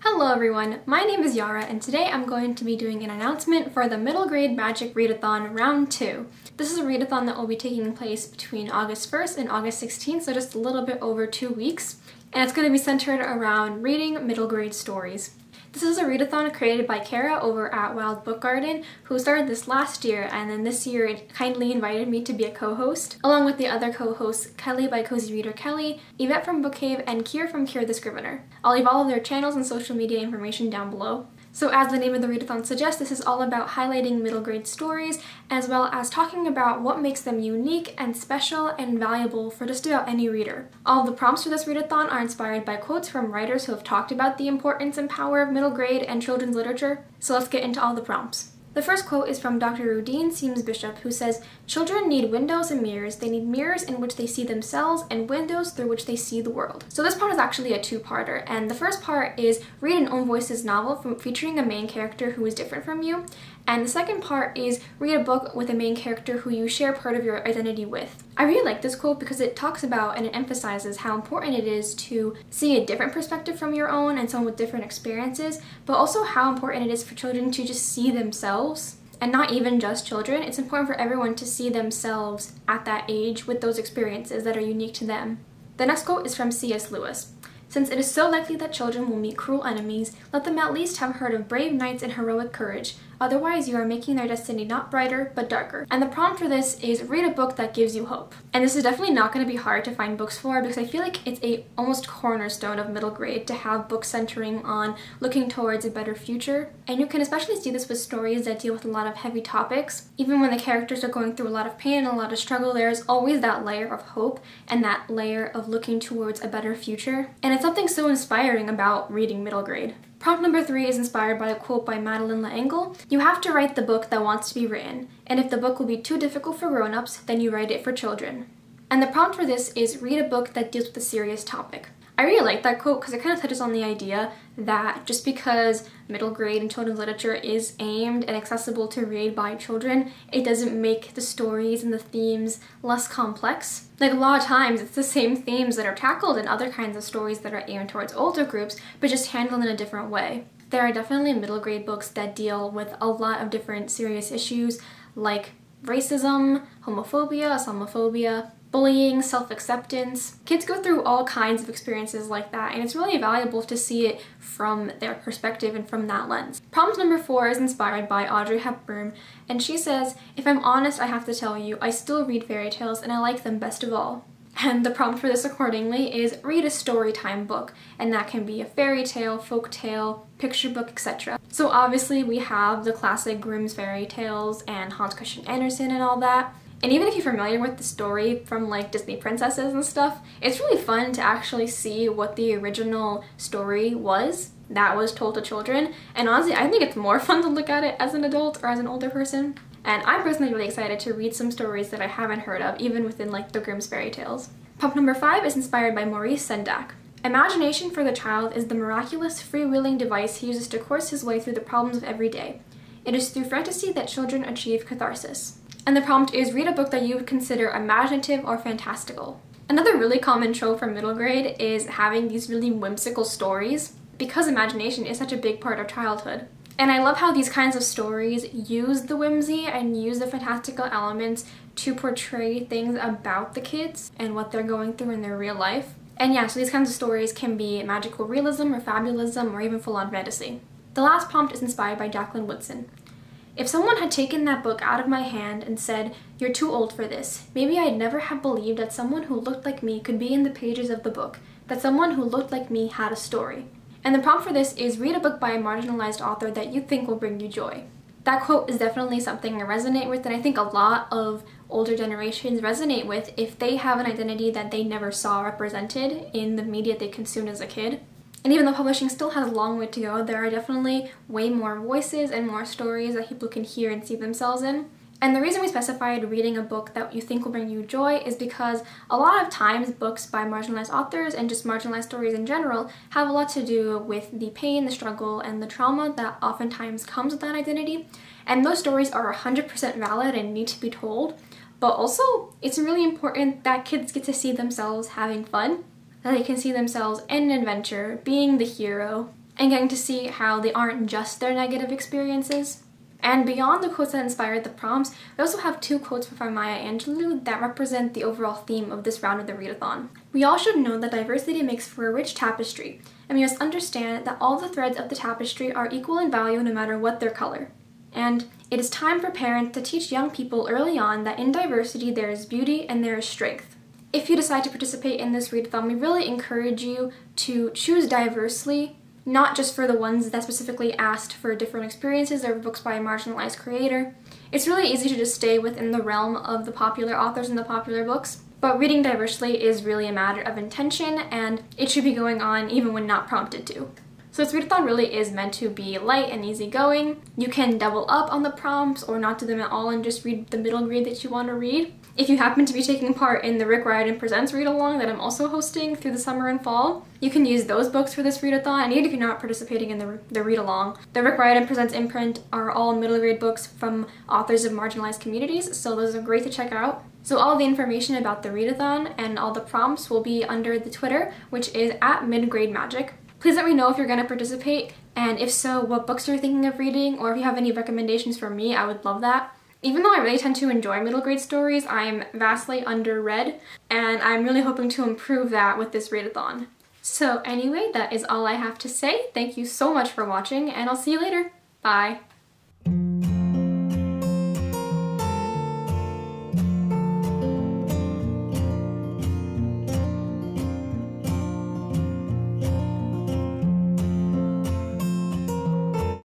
Hello everyone, my name is Yara and today I'm going to be doing an announcement for the Middle Grade Magic Readathon Round 2. This is a readathon that will be taking place between August 1st and August 16th, so just a little bit over 2 weeks. And it's going to be centered around reading middle grade stories. This is a readathon created by Cara over at Wilde Book Garden, who started this last year, and then this year it kindly invited me to be a co-host, along with the other co-hosts Kelly by cozyreaderkelly, Yvette from BookCave, and Kier from Kier the Scrivener. I'll leave all of their channels and social media information down below. So as the name of the readathon suggests, this is all about highlighting middle grade stories, as well as talking about what makes them unique and special and valuable for just about any reader. All of the prompts for this readathon are inspired by quotes from writers who have talked about the importance and power of middle grade and children's literature. So let's get into all the prompts. The first quote is from Dr. Rudine Simms Bishop, who says, "Children need windows and mirrors. They need mirrors in which they see themselves and windows through which they see the world." So this part is actually a two-parter, and the first part is read an Own Voices novel featuring a main character who is different from you, and the second part is read a book with a main character who you share part of your identity with. I really like this quote because it talks about and it emphasizes how important it is to see a different perspective from your own and someone with different experiences, but also how important it is for children to just see themselves. And not even just children, it's important for everyone to see themselves at that age with those experiences that are unique to them. The next quote is from C.S. Lewis. "Since it is so likely that children will meet cruel enemies, let them at least have heard of brave knights and heroic courage. Otherwise, you are making their destiny not brighter, but darker." And the prompt for this is read a book that gives you hope. And this is definitely not going to be hard to find books for, because I feel like it's a almost cornerstone of middle grade to have books centering on looking towards a better future. And you can especially see this with stories that deal with a lot of heavy topics. Even when the characters are going through a lot of pain and a lot of struggle, there's always that layer of hope and that layer of looking towards a better future. And it's something so inspiring about reading middle grade. Prompt number 3 is inspired by a quote by Madeleine L'Engle. "You have to write the book that wants to be written, and if the book will be too difficult for grown-ups, then you write it for children." And the prompt for this is read a book that deals with a serious topic. I really like that quote because it kind of touches on the idea that just because middle grade and children's literature is aimed and accessible to read by children, it doesn't make the stories and the themes less complex. Like, a lot of times it's the same themes that are tackled in other kinds of stories that are aimed towards older groups, but just handled in a different way. There are definitely middle grade books that deal with a lot of different serious issues like racism, homophobia, Islamophobia, bullying, self-acceptance. Kids go through all kinds of experiences like that, and it's really valuable to see it from their perspective and from that lens. Prompt number 4 is inspired by Audrey Hepburn, and she says, "If I'm honest, I have to tell you, I still read fairy tales and I like them best of all." And the prompt for this accordingly is read a story time book, and that can be a fairy tale, folk tale, picture book, etc. So obviously we have the classic Grimm's fairy tales and Hans Christian Andersen and all that. And even if you're familiar with the story from like Disney princesses and stuff, it's really fun to actually see what the original story was that was told to children. And honestly, I think it's more fun to look at it as an adult or as an older person. And I'm personally really excited to read some stories that I haven't heard of, even within like the Grimm's fairy tales. Prompt number 5 is inspired by Maurice Sendak. "Imagination for the child is the miraculous, freewheeling device he uses to course his way through the problems of every day. It is through fantasy that children achieve catharsis." And the prompt is read a book that you would consider imaginative or fantastical. Another really common trope for middle grade is having these really whimsical stories, because imagination is such a big part of childhood. And I love how these kinds of stories use the whimsy and use the fantastical elements to portray things about the kids and what they're going through in their real life. And yeah, so these kinds of stories can be magical realism or fabulism or even full-on fantasy. The last prompt is inspired by Jacqueline Woodson. "If someone had taken that book out of my hand and said, 'You're too old for this,' maybe I'd never have believed that someone who looked like me could be in the pages of the book, that someone who looked like me had a story." And the prompt for this is read a book by a marginalized author that you think will bring you joy. That quote is definitely something I resonate with, and I think a lot of older generations resonate with if they have an identity that they never saw represented in the media they consumed as a kid. And even though publishing still has a long way to go, there are definitely way more voices and more stories that people can hear and see themselves in. And the reason we specified reading a book that you think will bring you joy is because a lot of times books by marginalized authors and just marginalized stories in general have a lot to do with the pain, the struggle, and the trauma that oftentimes comes with that identity. And those stories are 100% valid and need to be told, but also it's really important that kids get to see themselves having fun, that they can see themselves in an adventure, being the hero, and getting to see how they aren't just their negative experiences. And beyond the quotes that inspired the prompts, we also have 2 quotes from Maya Angelou that represent the overall theme of this round of the readathon. We all should know that diversity makes for a rich tapestry, and we must understand that all the threads of the tapestry are equal in value no matter what their color. And it is time for parents to teach young people early on that in diversity there is beauty and there is strength. If you decide to participate in this readathon, we really encourage you to choose diversely, not just for the ones that specifically asked for different experiences or books by a marginalized creator. It's really easy to just stay within the realm of the popular authors and the popular books, but reading diversely is really a matter of intention, and it should be going on even when not prompted to. So this readathon really is meant to be light and easygoing. You can double up on the prompts or not do them at all and just read the middle grade that you want to read. If you happen to be taking part in the Rick Riordan Presents read-along that I'm also hosting through the summer and fall, you can use those books for this readathon, and even if you're not participating in the read-along, the Rick Riordan Presents imprint are all middle grade books from authors of marginalized communities, so those are great to check out. So all the information about the readathon and all the prompts will be under the Twitter, which is @midgrademagic. Please let me know if you're going to participate, and if so, what books you're thinking of reading, or if you have any recommendations for me, I would love that. Even though I really tend to enjoy middle grade stories, I'm vastly underread, and I'm really hoping to improve that with this readathon. So anyway, that is all I have to say. Thank you so much for watching, and I'll see you later. Bye!